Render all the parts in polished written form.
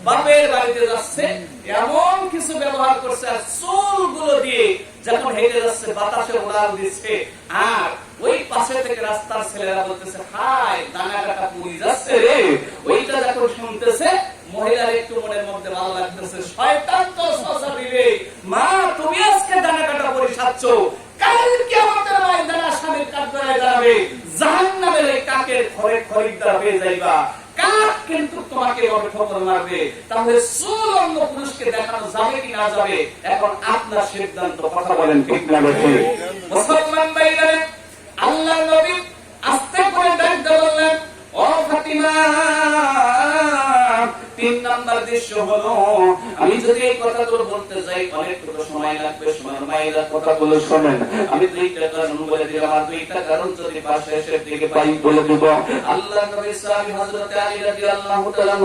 বাপের বাড়িতে যাচ্ছে, এমন কিছু ব্যবহার করছে, আর চুলগুলো দিয়ে যখন হেঁটে যাচ্ছে বাতাসে উড়াল দিচ্ছে, আর ওই পাশে থেকে রাস্তার ছেলেরা বলতেছে হাই দানা কাটা পুড়ি যাচ্ছে রে। ওইটা যখন শুনতেছে মহিলার একটু মনের মধ্যে ভালো লাগতেছে, শয়তান তো শশা দিবে, মা তুমি আজকে দানা কাটা পুড়ি খাচ্ছ, কালকে আমাদের ময়দানে স্বামীর কাঠগড়ায় দাঁড়াবে, জাহান্নামের এই কাকের ঘরে খরিদ্দার হয়ে যাইবা, কাক কিন্তু তোমাকে এভাবে ঠোকর মারবে। তাহলে চুল অন্য পুরুষকে দেখানো যাবে কি না যাবে, এখন আপনার সিদ্ধান্ত। কথা বলেন ঠিক না বেঠিক? মুসলমান ভাইরা, আল্লাহর নবী আস্তে করে ডাকতে বললেন, ও ফাতিমা, 3 নাম্বার দৃশ্য হলো, আমি যদি এই কথাগুলো বলতে যাই অনেকটুকু সময় লাগবে। সময় মাইরা কথাগুলো শোনেন, আমি 2টা কারণ বলে দিলাম, আর 2টা কারণ যদি পাশে এসে দিকে পাই বলে দিব। আল্লাহর নবী সাহাবী হযরত আলী রাদিয়াল্লাহু তাআলা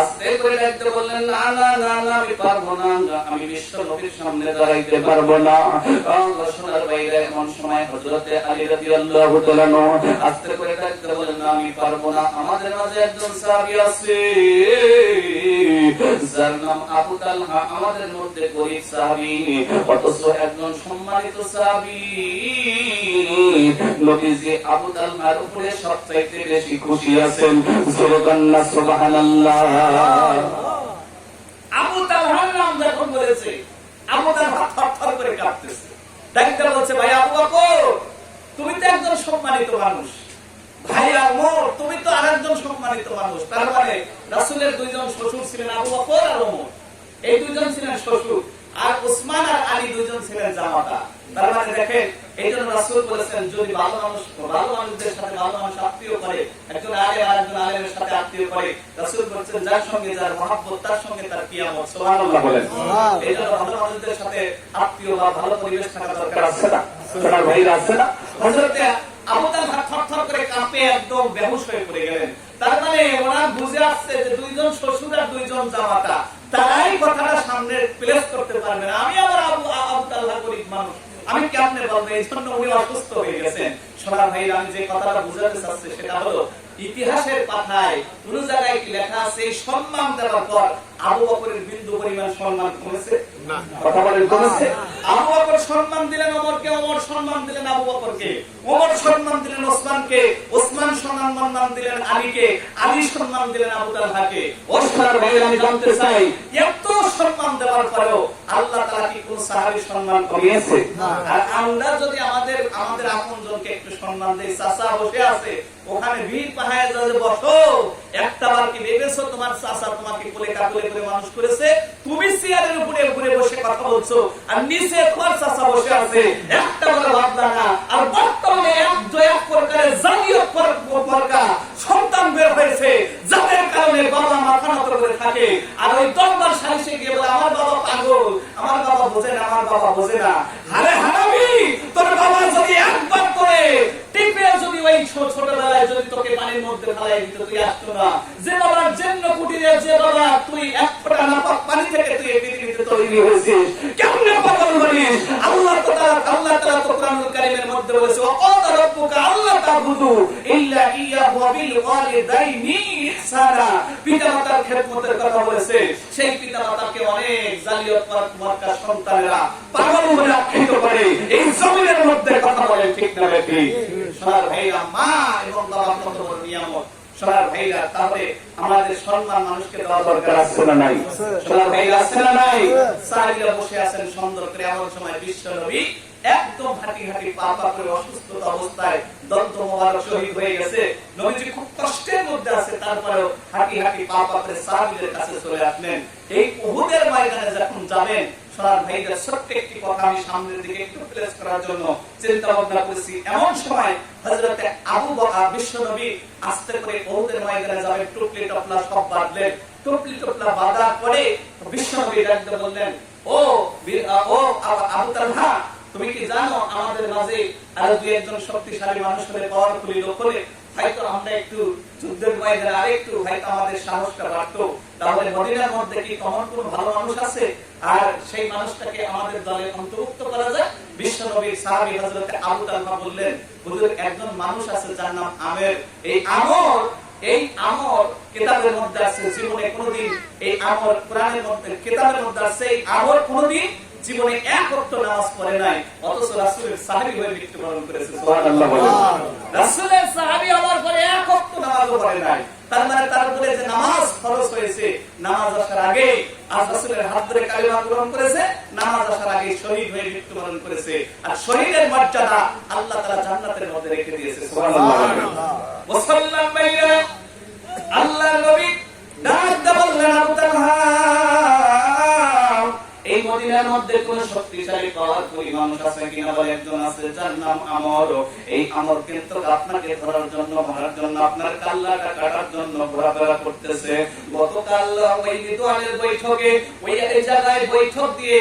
আস্তে করে ডাকতে বললেন, না না না না, আমি পারবো না, আমি বিশ্ব নবীর সামনে দাঁড়াইতে পারবো না। আল্লাহ সোনার বাইরে এমন সময় হযরত আলী রাদিয়াল্লাহু তাআলা আস্তে করে ডাকতে বললেন, আমি পারবো না, আমাদের মাঝে একজন সাহাবী আছে যার নাম আবু তালহা, আমাদের মধ্যে গরীব সাহাবী, অথচ একজন সম্মানিত সাহাবী। নবীজি আবু তালহার উপরে সবচাইতে বেশি খুশি আছেন। সুবহানাল্লাহ। আবু তালহার নাম যখন বলেছে, আবু তালহা থরথর করে কাঁপতেছে। ডাক্তার বলছে, ভাই আবু বকর, তুমি তো একজন সম্মানিত মানুষ, ভাই ওমর তুমি তো আরেকজন সম্মানিত মানুষ। তার মানে রাসূলের 2 জন শ্বশুর ছিলেন আবু বকর আর ওমর, এই 2 জন ছিলেন শ্বশুর, আর উসমান আর আলী 2 জন ছিলেন জামাতা। তার মানে দেখেন, এইজন্য রাসূল বলেছেন, যদি ভালো মানুষদের সাথে ভালো মানুষ আত্মীয় করে, একজন আলেম আর একজন আলেমের সাথে আত্মীয় করে, রাসূল বলেছেন যার সঙ্গে যার মহব্বত তার সঙ্গে তার কিয়ামত। সুবহানাল্লাহ বলেন। এইজন্য ভালো মানুষদের সাথে আত্মীয় বা ভালো পরিবেশ থাকা দরকার আছে না? সোনার ভাইরা আছে না? হযরত আবু তালহা থরথর করে কাঁপে একদম বেহুশ হয়ে পড়ে গেলেন। তার মানে ওনার বুঝে আসছে যে 2 জন শ্বশুর আর 2 জন জামাতা, তারাই কথাটা সামনে প্লেস করতে পারবে না। আমি আবার আবু তালহা গরীব মানুষ, আমি কেমনে বলবো? এই জন্য উনি অসুস্থ হয়ে গেছেন। সোনার ভাইরা, আমি যে কথাটা বুঝাতে চাচ্ছি সেটা হলো, ইতিহাসের পাতায় কোন জায়গায় কি লেখা আছে সম্মান দেওয়ার পর আবু বকরের বিন্দু পরিমাণ সম্মান কমেছে? না। কথা বলেন, কমেছে? আবু বকর সম্মান দিলেন ওমরকে, ওমর সম্মান দিলেন আবু বকরকে, ওমর সম্মান দিলেন ওসমানকে, ওসমান সম্মান দিলেন আলীকে, আলী সম্মান দিলেন আবু তালহাকে। ওসমান ভাই, আমি জানতে চাই, এত সম্মান দেওয়ার পরেও আল্লাহ তাআলা কি কোন সাহাবীর সম্মান কমিয়েছে? আর আমরা যদি আমাদের আপনজনকে একটু সম্মান দেই, চাচা বসে আছে ওখানে ভিড় পাহাড়ে যাবে, বসো, একটাবার কি ভেবেছো তোমার চাচা তোমাকে কোলে কাকুলে করে মানুষ করেছে? তুমি চেয়ারের উপরে উপরে বসে কথা বলছো, আর নিচে তোমার চাচা বসে আছে, একটাবার ভাবলা না। আর বর্তমানে এক প্রকারের জাতীয় প্রকার সন্তান বের হয়েছে, যাদের কারণে বাবা মাথা নত করে থাকে, আর ওই দরবার সালিশে গিয়ে বলে আমার বাবা পাগল, আমার বাবা বোঝে না, আমার বাবা বোঝে না। আরে হারামি, তোর বাবা যদি একবার করে টিপে যদি ওই ছোটবেলায় যদি তোকে পানির মধ্যে ফেলাই দিত, তুই আসতো না। যে বাবার জন্য কুটিরে, যে বাবা তুই এক ফোঁটা নাপাক পানি থেকে তুই এই পৃথিবীতে তৈরি হয়েছিস, কেমনে পাগল বলিস? আল্লাহ তাআলা তো কোরআনুল কারীমের মধ্যে বলেছে, ওয়াকাদা রাব্বুকা আল্লা তা'বুদু ইল্লা ইয়্যাহু ওয়া বিল ওয়ালিদাইনি ইহসানা। পিতামাতার খেদমতের কথা বলেছে, সেই পিতামাতাকে অনেক জালিয়াত মার্কা সন্তানেরা পাগল বলে আখ্যায়িত করে এই জমিনের মধ্যে। কথা বলে ঠিক না বেঠিক? সোনার ভাইরা, মা এবং বাবা কত বড় নিয়ামত। সোনার ভাইরা, তাহলে আমাদের সম্মান মানুষকে দেওয়া দরকার আছে না নাই? সোনার ভাইরা, আছে না নাই? সাহাবীরা বসে আছেন সুন্দর করে, এমন সময় বিশ্ব নবী একদম হাঁটি হাঁটি পা পা করে অসুস্থ অবস্থায়, দন্ত মোবারক শহীদ হয়ে গেছে, নবীজি খুব কষ্টের মধ্যে আছে, তারপরেও হাঁটি হাঁটি পা পা করে সাহাবীদের কাছে চলে আসলেন। এই উহুদের ময়দানে যখন যাবেন, সোনার ভাইদের ছোট্ট একটি কথা আমি সামনের দিকে একটু প্লেস করার জন্য চিন্তা ভাবনা করেছি। এমন সময় হযরতে আবু বকর বিশ্ব নবী আস্তে করে উহুদের ময়দানে যাবেন, টুপলি টপলা সব বাঁধলেন। টুপলি টপলা বাঁধার পরে বিশ্ব নবী ডাকতে বললেন, ও আবু তালহা, তুমি কি জানো আমাদের মাঝে আরো 2-1 শক্তিশালী মানুষ হলে, পাওয়ারফুলি লোক হলে হয়তো আমরা একটু যুদ্ধের ময়দানে আরেকটু হয়তো আমাদের সাহসটা বাড়তো। তাহলে মদিনার মধ্যে কি তেমন কোন ভালো মানুষ আছে, আর সেই মানুষটাকে আমাদের দলে অন্তর্ভুক্ত করা যায়? বিশ্বনবীর সাহাবী হযরত আবু তালহা বললেন, হুজুর, একজন মানুষ আছে যার নাম আমের। এই আমর এই আমর কিতাবের মধ্যে আছে, জীবনে কোনোদিন এই আমর কোরআনের মধ্যে কিতাবের মধ্যে আছে, এই আমর কোনোদিন জীবনে এক ওয়াক্ত নামাজ পড়ে নাই, অথচ রাসূলের সাহাবী হয়ে মৃত্যুবরণ করেছে। সুবহানাল্লাহ বলেন। রাসূলের সাহাবী হওয়ার পরে এক ওয়াক্ত নামাজও পড়ে নাই। তার মানে তার উপরে যে নামাজ ফরজ হয়েছে, নামাজ আসার আগে আজ রাসূলের হাত ধরে কালিমা গ্রহণ করেছে, নামাজ আসার আগে শহীদ হয়ে মৃত্যুবরণ করেছে। আর শহীদের মর্যাদা আল্লাহ তাআলা জান্নাতের মধ্যে রেখে দিয়েছে। সুবহানাল্লাহ। মুসলমান ভাইরা, আল্লাহর নবী ডাকতে বললেন, আবু তালহা, এই মদিনার মধ্যে কোন শক্তিশালী পাওয়ারফুল মানুষ আছে কিনা? বলে একজন আছে, যার নাম আমর। এই আমর কিন্তু আপনাকে ধরার জন্য, মারার জন্য, আপনার কাল্লাটা কাটার জন্য ঘোরাফেরা করতেছে। গতকাল ওই রিদওয়ানের বৈঠকে ওই এই জায়গায় বৈঠক দিয়ে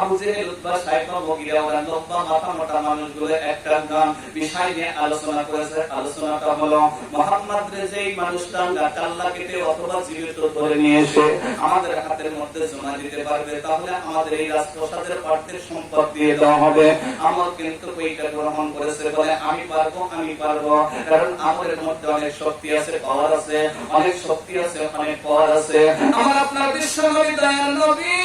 আবু জেহেল, উতবা, সাইবা, মুগিরা, ওরা লম্বা মাথা মোটা মানুষগুলো একটা বিষয় নিয়ে আলোচনা করেছে। আলোচনাটা হলো মুহাম্মদের যেই মানুষটা কাল্লা কেটে অথবা জীবিত ধরে নিয়ে এসে আমাদের হাতের মধ্যে জমা দিতে পারবে, তাহলে আমাদের এই রাজপ্রাসাদের অর্ধেক সম্পদ দিয়ে দেওয়া হবে। আমর কিন্তু ওইটা গ্রহণ করেছে, বলে আমি পারবো, আমি পারবো, কারণ আমরের মধ্যে অনেক শক্তি আছে, পাওয়ার আছে, অনেক শক্তি আছে, অনেক পাওয়ার আছে। আমার আপনার বিশ্ব নবী, দয়ার নবী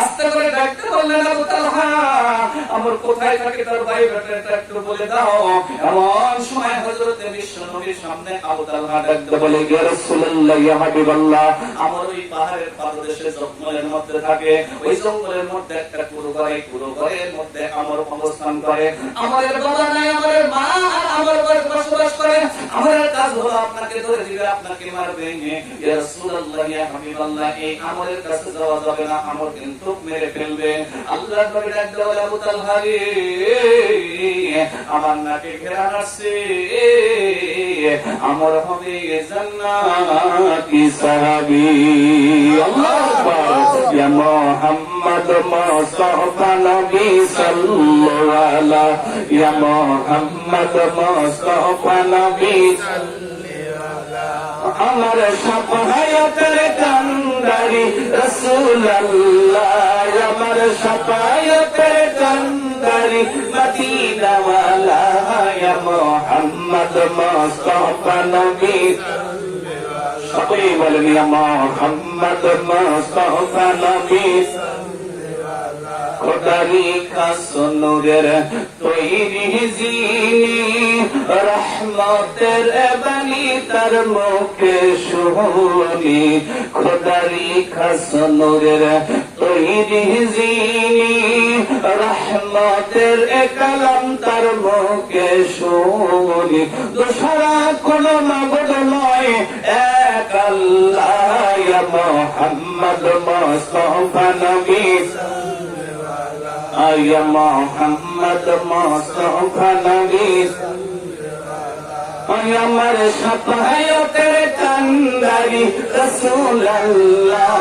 আস্তে করে ডাকতে বললেন, আবু তালহা, আমর কোথায় থাকে তার ভাই বেটাটা একটু বলে দাও। এমন সময় হযরত বিশ্ব নবীর সামনে আবু তালহা ডাকতে বলে, ইয়া রাসূলুল্লাহ, ইয়া হাবিবাল্লাহ, আমর ওই পাহাড়ের পাদদেশে জঙ্গলের মধ্যে থাকে। ওই জঙ্গলের মধ্যে একটা কুড়ো ঘর, এই কুড়ো ঘরের মধ্যে আমর অবস্থান করে। আমরের বাবা নাই, আমরের মা আর আমর ঘরে বসবাস করে। আমরের কাজ হলো আপনাকে ধরে দিবে, আপনাকে মারবে। ইয়া রাসূলুল্লাহ, ইয়া হাবিবাল্লাহ, এই আমরের কাছে যাওয়া যাবে না, আমর কিন্তু মেরে ফেলবে। আল্লাহর নবী ডাকতে বলে, আবু তালহা রে, আমার নাকে ঘেরা আসছে, আমর হবে জান্নাতি সাহাবী। আল্লাহু আকবার। ইয়া মুহাম্মদ মুস্তাফা নবী সাল্লাল্লাহু আলাইহি, ইয়া মুহাম্মদ মুস্তাফা নবী আমার সাফায়াতের কান্দারি রাসূলুল্লাহ, আমার সাফায়াতের কান্দারি মদিনা ওয়ালা, ইয়া মুহাম্মদ মুস্তাফা নবী। সবাই বলেন, ইয়া মুহাম্মদ মুস্তাফা নবী। খোদারি কাসনুরের তৈরি জিনি, রহমতের বাণী তার মুখে শুনি। খোদারি কাসনুরের তৈরি জিনি, রহমতের কালাম তার মুখে শুনি। দোসরা কোন মাবুদ নয়, এক আল্লাহ, ইয়া মুহাম্মদ মুস্তাফা নবী, ইয়া মুহাম্মদ মুস্তাফা নবী। আমার সাফায়াতের কান্দারি রাসূলুল্লাহ,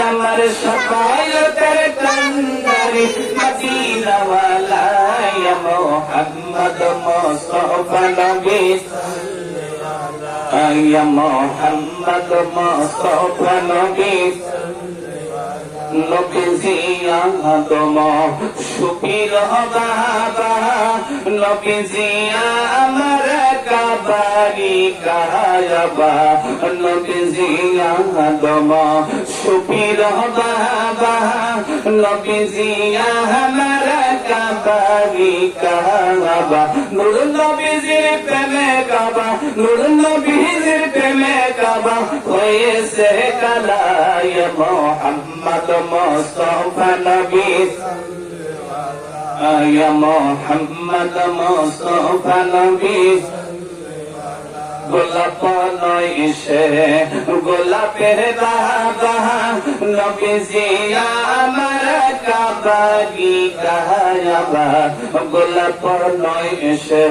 আমার সাফায়াতের কান্দারি মদিনা ওয়ালা, ইয়া মুহাম্মদ মুস্তাফা নবী, ইয়া মুহাম্মদ মুস্তাফা নবী। নবীজি আদম সুফির বাবা, নবীজি আমার কাবারি কায়াবা, নবীজি আদম সুফির বাবা, নবীজি আমার কাবারি কায়াবা। নূর নবীজির প্রেমে কাবা, নূর নবীজির প্রেমে কাবা হয়েছে কালা, ইয়া মুহাম্মদ মুস্তাফা নবী, ইয়া মুহাম্মদ মুস্তাফা নবী। গোলাপ নয় সে গোলাপের বাবা, নবীজি আমার কাবারি কায়াবা। গোলাপ নয় সে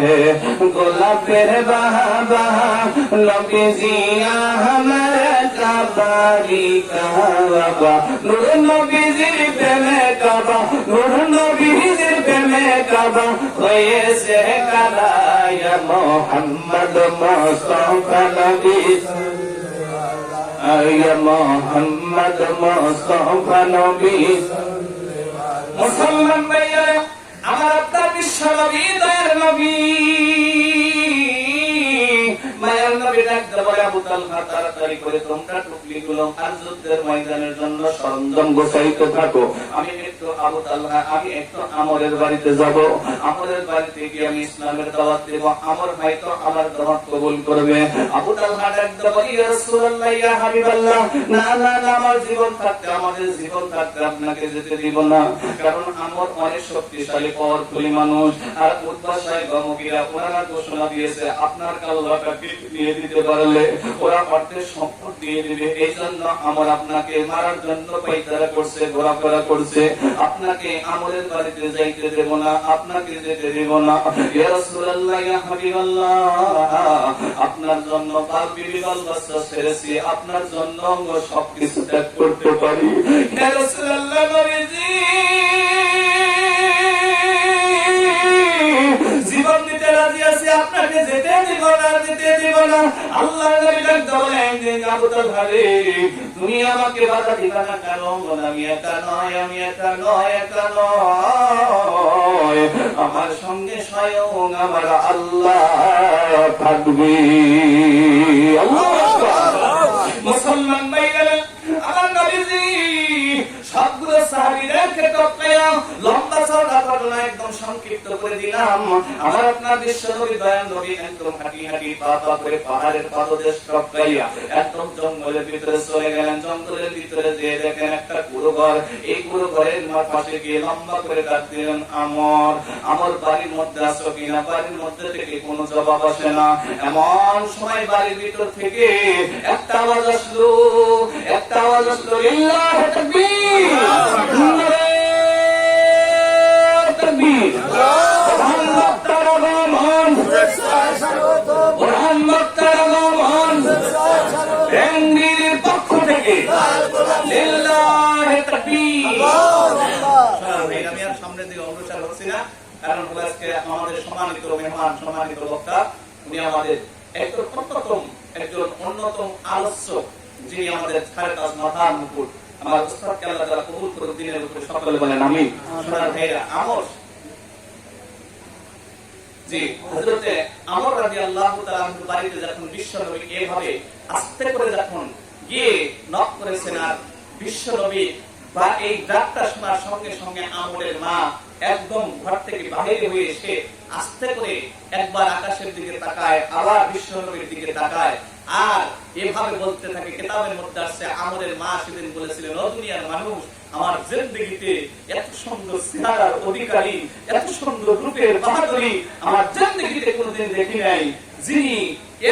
গোলাপের বাবা, নবীজি আমার কাবারি কায়াবা। নূর নবীজির প্রেমে কাবা, নূর নবীজির প্রেমে কাবা হয়েছে কালা, ইয়া মুহাম্মদ মুস্তাফা নবী, ইয়া মুহাম্মদ মুস্তাফা নবী। মুসলমান ভাইরা, আমার আপনার বিশ্ব নবী, দয়ার নবী আবু তালহা তাড়াতাড়ি করে তোমরা টুকলিগুলো আর যুদ্ধের ময়দানের জন্য সরঞ্জাম গোছাইতে থাকো। আমি একটু আবু তালহা আমি একটু আমরের বাড়িতে যাব, আমরের বাড়িতে গিয়ে আমি ইসলামের দাওয়াত দেব, আমর ভাই তো আমার দাওয়াত কবুল করবে। আবু তালহা ডাকতে বলে ইয়া রাসূলুল্লাহ ইয়া হাবিবাল্লাহ, না না না, আমার জীবন থাকতে আমাদের জীবন থাকতে আপনাকে যেতে দিব না, কারণ আমর অনেক শক্তিশালী পাওয়ারফুলি মানুষ। আর উতবা সাহেব মুগিরা ওনারা ঘোষণা দিয়েছে আপনার কাল্লাটাকে দিয়ে দিতে পারলে ওরা অর্ধেক সম্পদ দিয়ে দিবে। এই জন্য আমার আপনাকে মারার জন্য পাইতারা করছে, ঘোরাফেরা করছে। আপনাকে আমরের বাড়িতে যাইতে দেব না, আপনাকে যেতে দেব না। ইয়া রাসূলুল্লাহ ইয়া হাবিবাল্লাহ, আপনার জন্য বাল বিবি বাল বাচ্চা ছেড়েছি, আপনার জন্য সবকিছু ত্যাগ করতে পারি। ইয়া রাসূলুল্লাহ নবীজি জীবন দিতে রাজি আছি, আপনাকে যেতে দিব না, যেতে দিব না। আল্লাহর নবী ডাকতে বলেন যে আবু তালহা রে, তুমি আমাকে বাধা দিবা না কেন? আমি একা নয়, আমি একা নয়, একা নয়, আমার সঙ্গে স্বয়ং আমার আল্লাহ থাকবে। আল্লাহু আকবার। মুসলমান ভাইরা, আমার নবীজি সবগুলো সাহাবীদেরকে টপকায়া লম্বা চওড়া ঘটনা একদম সংক্ষিপ্ত করে দিলাম। আমার আপনার বিশ্ব নবী দয়াল নবী একদম হাঁটি হাঁটি পা পা করে পাহাড়ের পাদদেশ টপকাইয়া একদম জঙ্গলের ভিতরে চলে গেলেন। জঙ্গলের ভিতরে যে দেখেন একটা কুড়ো ঘর, এই কুড়ো ঘরের পাশে গিয়ে লম্বা করে ডাক দিলেন আমর, আমার বাড়ির মধ্যে আসো কিনা? বাড়ির মধ্যে থেকে কোনো জবাব আসে না। এমন সময় বাড়ির ভিতর থেকে একটা আওয়াজ আসলো, একটা আওয়াজ আসলো, লিল্লাহি তাকবীর, পক্ষ থেকে আমি আর সামনের দিকে অগ্রসর হচ্ছি না, কারণ আজকে আমাদের সম্মানিত মেহমান, সম্মানিত বক্তা, উনি আমাদের একজন অন্যতম আলোচক, যিনি আমাদের খালেদাস মাথার মুকুট। আমার উস্তাদকে আল্লাহ তাআলা কবুল করুন, দিনের উপরে সকলে বলেন আমিন। সোনার ভাইরা, আমর জি হযরতে আমর রাদিয়াল্লাহু তাআলা আনহু বাড়িতে যখন বিশ্ব নবী এভাবে আস্তে করে যখন গিয়ে নক করেছেন, আর বিশ্ব নবী বা এই ডাকটা শোনার সঙ্গে সঙ্গে আমরের মা একদম ঘর থেকে বাহির হয়ে এসে আস্তে করে একবার আকাশের দিকে তাকায়, আবার বিশ্ব নবীর দিকে তাকায়, আর এভাবে বলতে থাকে। কিতাবের মধ্যে আসছে আমরের মা সেদিন বলেছিলেন, ও দুনিয়ার মানুষ, আমার জিন্দেগিতে এত সুন্দর চেহারার অধিকারী, এত সুন্দর রূপের বাহাদুরি আমার জিন্দেগিতে কোনোদিন দেখি নাই, যিনি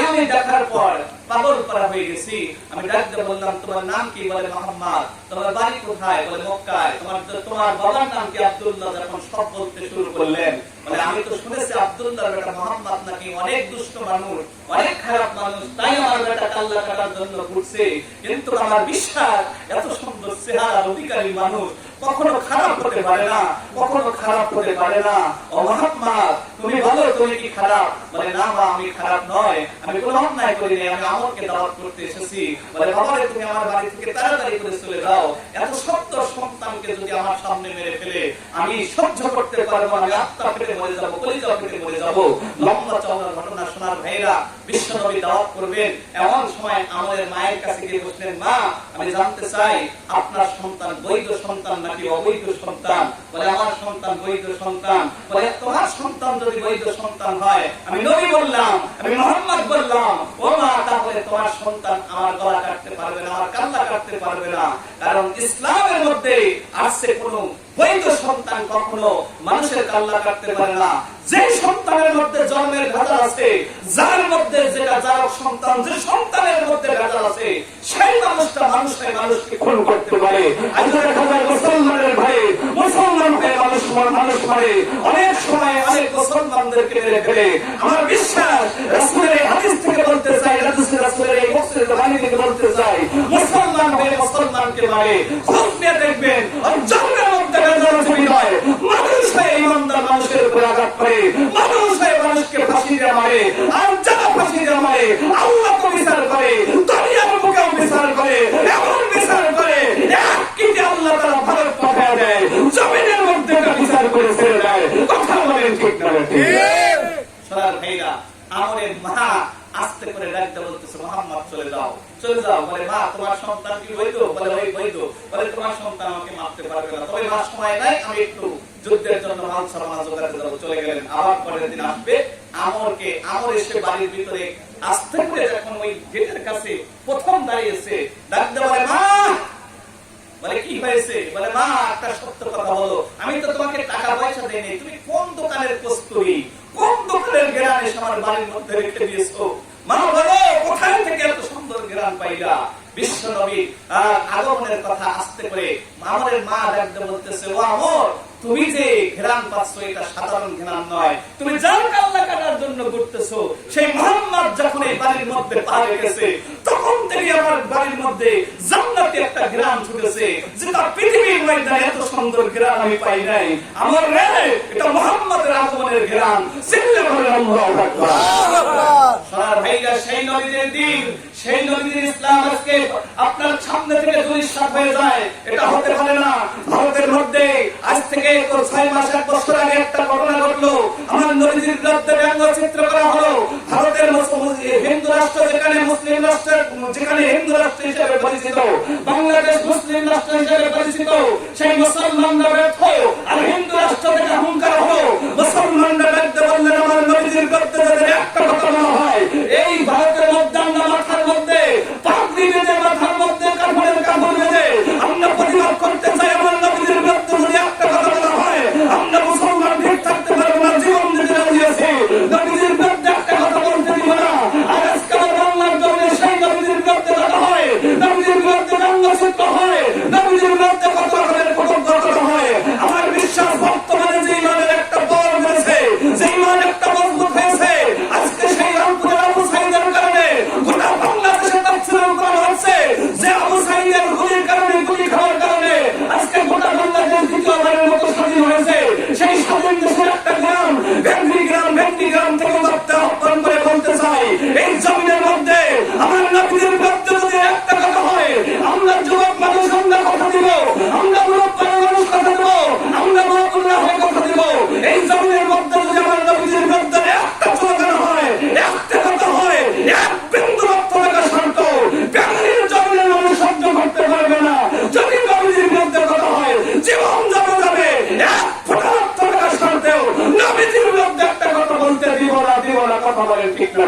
আমি দেখার পর পাগল করা হয়ে গেছি। আমি ডাকতে বললাম, তোমার নাম কি? বলে মুহাম্মদ। তোমার বাড়ি কোথায়? বলে মক্কায়। তোমার বাবার নাম কি? আব্দুল্লাহ। যখন সব বলতে শুরু করলেন, বলে আমি তো শুনেছি আব্দুল্লাহর বেটা মুহাম্মদ নাকি অনেক দুষ্ট মানুষ, অনেক খারাপ মানুষ, তাই আমার বেটা কাল্লা কাটার জন্য ঘুরছে। কিন্তু আমার বিশ্বাস, এত সুন্দর চেহারার অধিকারী মানুষ কখনো খারাপ হতে পারে না, কখনো খারাপ হতে পারে না। ও মুহাম্মদ, তুমি বলো তুমি কি খারাপ? বলে না মা, আমি খারাপ নয়, আমি কোনো অন্যায় করি নাই, আমি আমরকে দাওয়াত করতে এসেছি। বলে বাবা রে, তুমি আমার বাড়ি থেকে তাড়াতাড়ি করে চলে যাও, এত সত্তর সন্তানকে যদি আমার সামনে মেরে ফেলে আমি সহ্য করতে পারবো না, আমি আত্মা পেটে মরে যাবো, কলিজা পেটে মরে যাবো। লম্বা চওড়া ঘটনা শোনার ভাইরা, বিশ্ব নবী দাওয়াত করবেন, এমন সময় আমাদের মায়ের কাছে গিয়ে বসলেন, মা আমি জানতে চাই আপনার সন্তান বৈধ সন্তান নাকি অবৈধ সন্তান? বলে আমার সন্তান বৈধ সন্তান। বলে তোমার সন্তান যদি বৈধ সন্তান হয়, আমি নবী বললাম, আমি মুহাম্মদ বললাম, ও মা তাহলে তোমার সন্তান আমার গলা কাটতে পারবে না, আমার কাল্লা কাটতে পারবে না, কারণ ইসলামের মধ্যে আসছে কোনো বৈধ সন্তান কখনো মানুষের কাল্লা কাটতে পারে না। যে সন্তানের মধ্যে জন্মের ভেজাল আছে, যার মধ্যে যেটা জারক সন্তান, যে সন্তানের মধ্যে ভেজাল আছে, সেই মানুষটা মানুষকে খুন করতে পারে। মুসলমানের ভাই, মুসলমান ভাই মানুষ মারে, অনেক সময় অনেক মুসলমানদেরকে মেরে ফেলে। আমার বিশ্বাস, রাসূলের হাদিস থেকে বলতে চাই, রাসূলের এই বক্তব্য বাণী থেকে বলতে চাই, মুসলমান ভাই মুসলমানকে মারে। খোঁজ নিয়ে দেখবেন, জন্মের মধ্যে ভেজাল তৈরি হয়, মানুষ হয় ইমানদার মানুষের উপর আঘাত করে, মানুষ হয় মানুষকে ফাঁসি দিয়ে মারে। আর যারা ফাঁসি দিয়ে মারে, আল্লাহ তো বিচার করে, দুনিয়ার বুকেও বিচার করে, এমন বিচার করে একটি আল্লাহ তাআলা ভারত পাঠায় দেয়, জমিনের মধ্যে বিচার করে ছেড়ে দেয়। কথা বলেন ঠিক না? ঠিক। সোনার ভাইরা, আমরের মা আস্তে করে ডাকতে বলতেছে, মুহাম্মদ চলে যাও চলে যাও। বলে মা তোমার সন্তান কি বৈধ? বলে ওই বৈধ। বলে তোমার সন্তান আমাকে মারতে পারবে না, তবে মা সময় নাই, আমি একটু যুদ্ধের জন্য মাল সামানা জোগাড়ে যাবো। চলে গেলেন। আবার পরের দিন আসবে আমর এসে বাড়ির ভিতরে আস্তে করে যখন ওই গেটের কাছে প্রথম দাঁড়িয়েছে, ডাকতে বলে মা। বলে কি হয়েছে? বলে মা একটা সত্য কথা বলো, আমি তো তোমাকে টাকা পয়সা দেইনি, তুমি কোন দোকানের কস্তুরি, কোন দোকানের গ্রাম এসে আমার বাড়ির মধ্যে রেখে দিয়েছো? মা বলো কোথায় থেকে এত সুন্দর গ্রাম পাইলা? বিশ্ব নবী আগমনের কথা আস্তে করে আমরের মা ডাকতে বলতেছে, ও আমর, তুমি যে ঘেরান পাচ্ছ এটা সাধারণ ঘেরান নয়, তুমি যার কাল্লা কাটার জন্য ঘুরতেছো, সেই মোহাম্মদ যখন এই বাড়ির মধ্যে পা রেখেছে তখন থেকে আমার বাড়ির মধ্যে জান্নাতি একটা ঘেরান ছুটেছে, যেটা পৃথিবীর ময়দানে এত সুন্দর ঘেরান আমি পাই নাই। আমার রে, এটা মোহাম্মদের আগমনের ঘেরান। চিল্লে বলেন আল্লাহু আকবার। সোনার ভাইরা, সেই নবীদের দিন, সেই নবীদের ইসলাম আজকে আপনার সামনে থেকে দুলিশাত হয়ে যায়, এটা হতে পারে না। ভারতের মধ্যে আজ থেকে 6 মাস 1 বছর আগে একটা ঘটনা ঘটলো। আমার নবীজির বিরুদ্ধে ব্যঙ্গচিত্র করা হলো। ভারতের হিন্দু রাষ্ট্র যেখানে মুসলিম রাষ্ট্র, যেখানে হিন্দু রাষ্ট্র হিসেবে পরিচিত, বাংলাদেশ মুসলিম রাষ্ট্র হিসেবে পরিচিত, সেই মুসলমানরা ব্যর্থ আর হিন্দু রাষ্ট্র থেকে অহংকার হলো। মুসলমানরা ব্যর্থ বললেন আমার নবীজির বিরুদ্ধে যাদের একটা কথা বলা হয়, এই ভারতের মধ্যে আমরা মাথার মধ্যে পাগড়ি বেঁধে, মাথার মধ্যে কাপড়ের কাপড় বেঁধে আমরা প্রতিবাদ করতে চাই। আমার নবীজির বিরুদ্ধে যদি একটা কথা বলা হয়, আমরা মুসলমান ঠিক থাকতে পারবো না, জীবন দিতে রাজিয়েছি। নবীজির বিরুদ্ধে একটা কথা বলতে দিব না। আর আজকে আমার বাংলার জমিনে সেই নবীজির বিরুদ্ধে কথা হয়, নবীজির বিরুদ্ধে ব্যঙ্গচিত্র হয়, নবীজির বিরুদ্ধে কত রকমের কটুক্তি হয়। আমার বিশ্বাস বর্তমানে যে ইমানের একটা বল হয়েছে, যে ইমান একটা মজবুত হয়েছে, আজকে সেই রংপুরের আবু সাঈদের কারণে গোটা বাংলাদেশে তাফসীর করা হচ্ছে, যে আবু সাঈদের গুলির কারণে, গুলি খাওয়ার কারণে আজকে গোটা বাংলাদেশ দ্বিতীয়বারের মতো স্বাধীন হয়েছে। সেই স্বাধীন দেশের একটা গ্রাম ভেন্ডি গ্রাম থেকে মারতে আহ্বান করে বলতে চাই, এই জমিনের মধ্যে আমার নবীর বিরুদ্ধে যদি একটা কথা হয়, আমরা যুবক মানুষ আমরা কথা দিব, আমরা মুরব্বী মানুষ কথা দিব, আমরা মুরব্বীরা হয়ে কথা দিব। এই জমিনের মধ্যে যদি আমার নবীর বিরুদ্ধে একটা স্লোগান হয়, একটা কথা হয়, এক বিন্দু রক্ত লাগা শান্ত বাঙালির জমিনের মানুষ সহ্য করতে পারবে না। যদি নবীর বিরুদ্ধে কথা হয়, জীবন যাবে এক ফোঁটা রক্ত লাগা শান্তেও নবীর বিরুদ্ধে একটা কথা বলতে দিব না। কথা বলেন ঠিক না?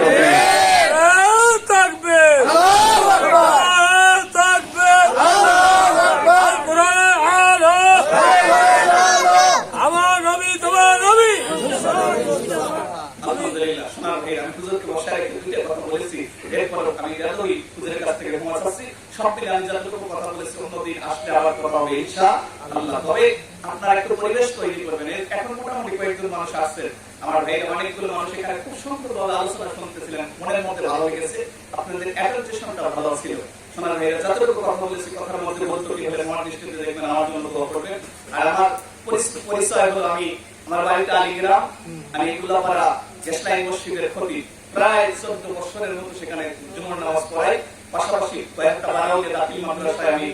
আপনারা একটু পরিবেশ তৈরি করবেন। এখন মোটামুটি কয়েকজন মানুষ আসছেন, আমার ভাই অনেকগুলো মানুষ এখানে খুব সুন্দর ভাবে আলোচনা শুনতেছিলেন, মনের মধ্যে ভালো লেগেছে, আপনাদের অ্যাটেনশনটা ভালো ছিল। সোনার ভাইরা যতটুকু কথা বলেছি, কথার মধ্যে বলতে কি হলে মনের দৃষ্টিতে দেখবেন, আমার জন্য দোয়া করবেন। আর আমার পরিচয় হলো, আমার বাড়িতে আলীগ্রাম, আমি গুলাপাড়া গেস্টলাইন মসজিদের খতিব, প্রায় 14 বছরের মতো সেখানে জুমার নামাজ পড়াই। পাশাপাশি কয়েকটা বারাউকে দাখিল মাদ্রাসায় আমি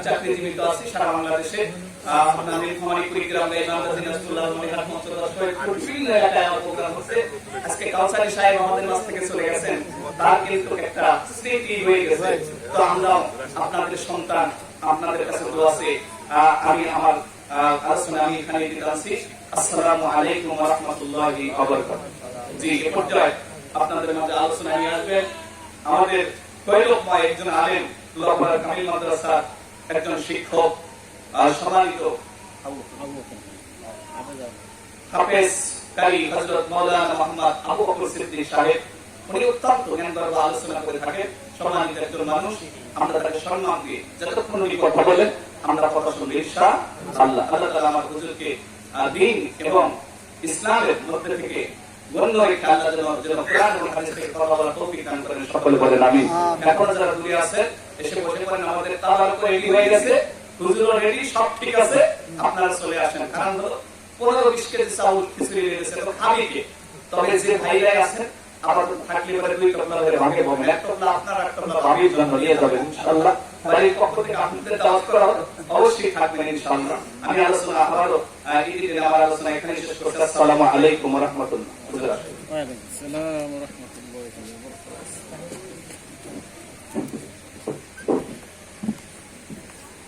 চাকরিজীবিত আছি সারা বাংলাদেশে। আজকে কাউসারি সাহেব আমাদের মাঝ থেকে চলে গেছেন, তার কিন্তু একটা স্মৃতি হয়ে গেছে। তো আমরা আপনাদের সন্তান, আপনাদের কাছে দোয়া আছে। আমি আমার আলোচনা আমি এখানে দিতে আছি। আসসালামু আলাইকুম ওয়া রাহমাতুল্লাহি ওয়া বারাকাতুহু। জি, এই পর্যায়ে আপনাদের মাঝে আলোচনা নিয়ে আসবেন আমাদের কৈলকময় একজন আলেম, গুলাপাড়া কামিল মাদ্রাসার একজন শিক্ষক, সম্মানিত হাফেজ কারি হযরত মাওলানা মুহাম্মদ আবু বকর সিদ্দিক সাহেব। উনি অত্যন্ত জ্ঞানগর্ভ আলোচনা করে থাকেন, সম্মানিত একজন মানুষ। আমরা তাকে সম্মান দিয়ে যতক্ষণ উনি কথা বলেন আমরা কথা শুনবো ইনশাআল্লাহ। আল্লাহ তাআলা আমার হুজুরকে দ্বীন এবং ইসলামের মধ্যে থেকে গণ্য রেখে আল্লাহ যেন কোরআন এবং হাদিস থেকে কথা বলার তৌফিক দান করেন, সকলে বলেন আমিন। এখন যারা দূরে আছে এসে বসে পড়েন, আমাদের তাওয়াল করে রেডি হয়ে গেছে, হুজুরও রেডি, সব ঠিক আছে, আপনারা চলে আসেন। কারণ হলো 15-20 কেজি চাউল খিচুড়ি লেগেছে, তো খাবি কে? তবে যে ভাইরাই আছেন আবার থাকলে পরে 2 টপলা ধরে ভাগে বলবেন, 1 টপলা আপনার, 1 টপলা ভাবির জন্য নিয়ে যাবেন ইনশাআল্লাহ। বাড়ির পক্ষ থেকে আপনাদের দাওয়াত করা হবে, অবশ্যই থাকবেন ইনশাআল্লাহ। আমি আলোচনা আবারও আমার আলোচনা এখানে শেষ করছি। আসসালামু আলাইকুম ওয়া রাহমাতুল্লাহ। ওয়া আলাইকুম আসসালাম ওয়া রাহমাতুল্লাহ।